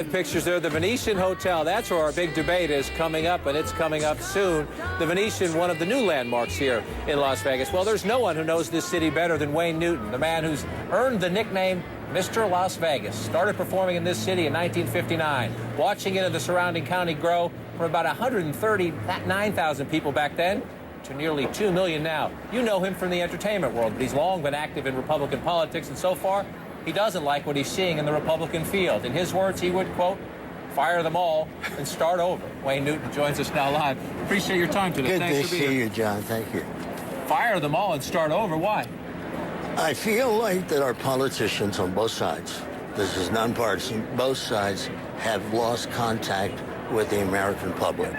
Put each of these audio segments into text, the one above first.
live pictures there. The Venetian Hotel, that's where our big debate is coming up, and it's coming up soon. The Venetian, one of the new landmarks here in Las Vegas. Well, there's no one who knows this city better than Wayne Newton, the man who's earned the nickname Mr. Las Vegas. Started performing in this city in 1959, watching it in the surrounding county grow from about 139,000 people back then to nearly 2 million now. You know him from the entertainment world, but he's long been active in Republican politics, and so far, he doesn't like what he's seeing in the Republican field. In his words, he would, quote, fire them all and start over. Wayne Newton joins us now live. Appreciate your time today. Good to see you, John. Thank you. Fire them all and start over. Why? I feel like that our politicians on both sides, this is nonpartisan, both sides have lost contact with the American public.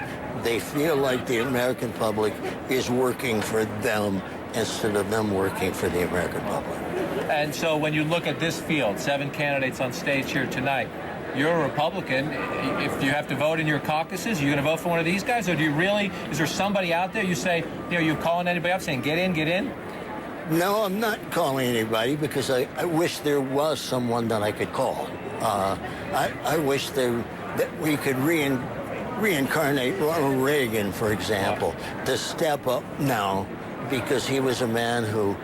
They feel like the American public is working for them instead of them working for the American public. And so when you look at this field, 7 candidates on stage here tonight, you're a Republican. If you have to vote in your caucuses, are you going to vote for one of these guys? Or do you really, is there somebody out there you say, you know, you're calling anybody up saying, get in, get in? No, I'm not calling anybody because I wish there was someone that I could call. I wish that we could reincarnate Ronald Reagan, for example, to step up now because he was a man who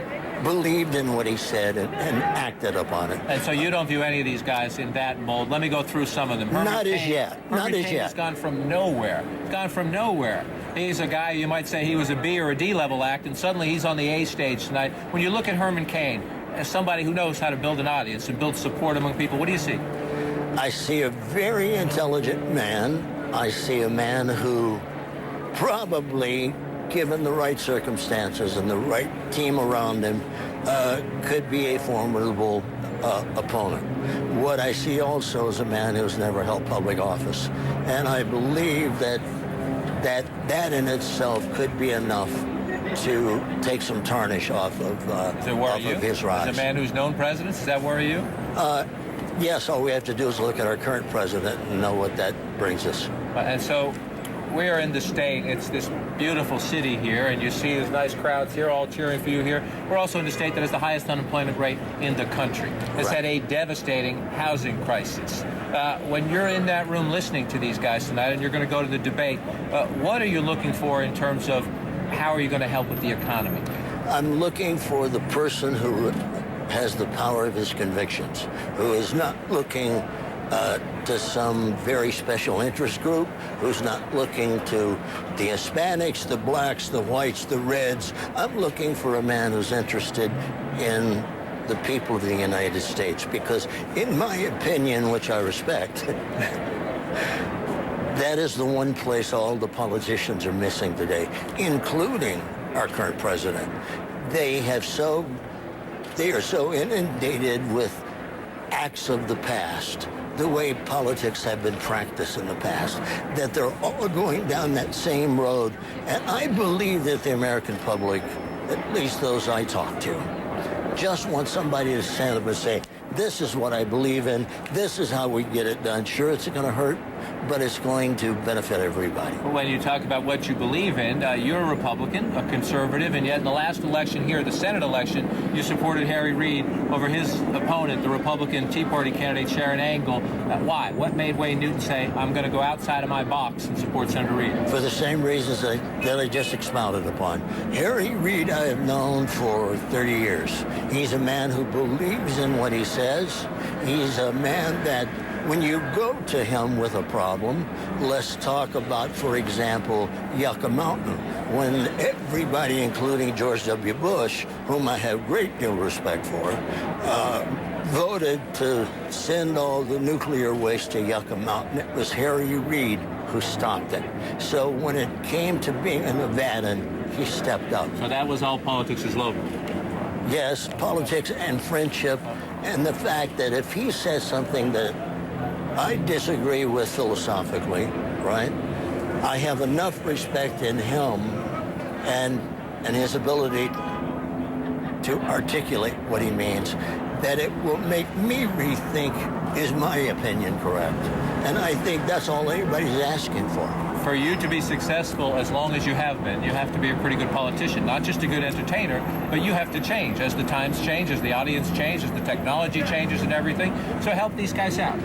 believed in what he said and acted upon it. And so you don't view any of these guys in that mold. Let me go through some of them. Not as yet. Herman Cain has gone from nowhere. Gone from nowhere. He's a guy, you might say he was a B or a D level act, and suddenly he's on the A stage tonight. When you look at Herman Cain, as somebody who knows how to build an audience and build support among people, what do you see? I see a very intelligent man. I see a man who probably, given the right circumstances and the right team around him, could be a formidable opponent. What I see also is a man who's never held public office. And I believe that in itself could be enough to take some tarnish off of his rise. As a man who's known presidents, does that worry you? Yes, all we have to do is look at our current president and know what that brings us. And so we are in the state. It's this beautiful city here, and you see these nice crowds here all cheering for you here. We're also in the state that has the highest unemployment rate in the country. It's had a devastating housing crisis. When you're in that room listening to these guys tonight and you're going to go to the debate, what are you looking for in terms of how are you going to help with the economy? I'm looking for the person who has the power of his convictions, who is not looking to some very special interest group, who's not looking to the Hispanics, the blacks, the whites, the reds. I'm looking for a man who's interested in the people of the United States, because in my opinion, which I respect, that is the one place all the politicians are missing today, including our current president. They are so inundated with acts of the past, the way politics have been practiced in the past, that they're all going down that same road. And I believe that the American public, at least those I talk to, just want somebody to stand up and say, this is what I believe in, this is how we get it done. Sure, it's going to hurt, but it's going to benefit everybody. When you talk about what you believe in, you're a Republican, a conservative, and yet in the last election here, the Senate election, you supported Harry Reid over his opponent, the Republican Tea Party candidate Sharon Angle. Why? What made Wayne Newton say, I'm going to go outside of my box and support Senator Reid? For the same reasons that I just expounded upon. Harry Reid I have known for 30 years. He's a man who believes in what he says. He's a man that when you go to him with a problem, let's talk about, for example, Yucca Mountain, when everybody, including George W. Bush, whom I have great deal of respect for, voted to send all the nuclear waste to Yucca Mountain. It was Harry Reid who stopped it. So when it came to being a Nevadan, he stepped up. So that was all politics is local? Yes, politics and friendship, and the fact that if he says something that I disagree with philosophically, right? I have enough respect in him and his ability to articulate what he means that it will make me rethink, is my opinion correct? And I think that's all anybody's asking for. for you to be successful, as long as you have been, you have to be a pretty good politician, not just a good entertainer, but you have to change as the times change, as the audience changes, as the technology changes and everything. So help these guys out.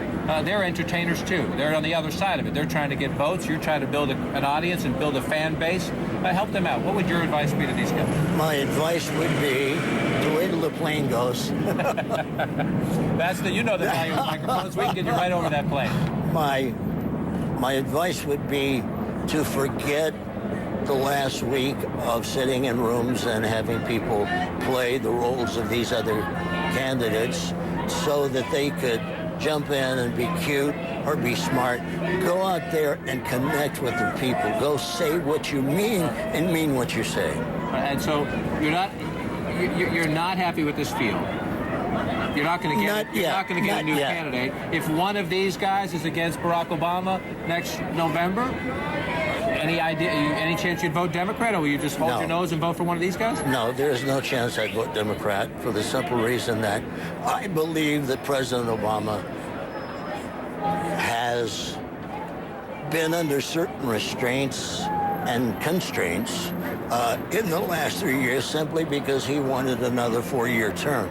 They're entertainers too. They're on the other side of it. They're trying to get votes. You're trying to build an audience and build a fan base. Help them out. What would your advice be to these guys? My advice would be to wait till the plane goes. You know the value of microphones. We can get you right over that plane. My advice would be to forget the last week of sitting in rooms and having people play the roles of these other candidates so that they could jump in and be cute or be smart. Go out there and connect with the people. Go say what you mean and mean what you say. And so you're not happy with this field. You're not going to get a new candidate. If one of these guys is against Barack Obama next November, any chance you'd vote Democrat, or will you just hold your nose and vote for one of these guys? No, there's no chance I'd vote Democrat, for the simple reason that I believe that President Obama has been under certain restraints and constraints in the last 3 years simply because he wanted another 4-year term.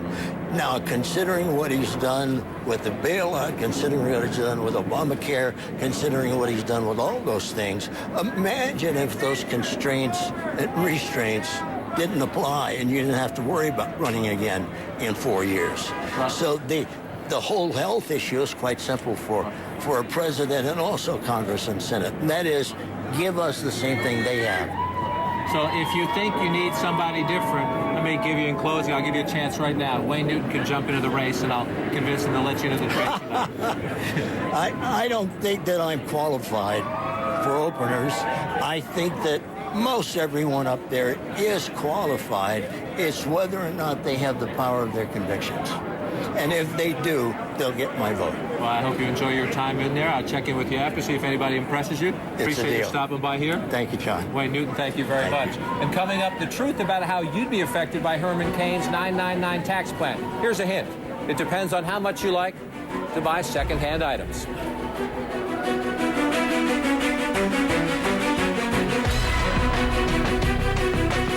Now, considering what he's done with the bailout, considering what he's done with Obamacare, considering what he's done with all those things, imagine if those constraints and restraints didn't apply and you didn't have to worry about running again in 4 years. Right. So the whole health issue is quite simple for a president and also Congress and Senate. And that is, give us the same thing they have. So if you think you need somebody different, let me give you, in closing, I'll give you a chance right now. Wayne Newton can jump into the race, and I'll convince him to let you into the race. I don't think that I'm qualified for openers. I think that most everyone up there is qualified. It's whether or not they have the power of their convictions. And if they do, they'll get my vote. Well, I hope you enjoy your time in there. I'll check in with you after, see if anybody impresses you. Appreciate you stopping by here. Thank you, John. Wayne Newton, thank you very much. And coming up, the truth about how you'd be affected by Herman Cain's 999 tax plan. Here's a hint. It depends on how much you like to buy secondhand items.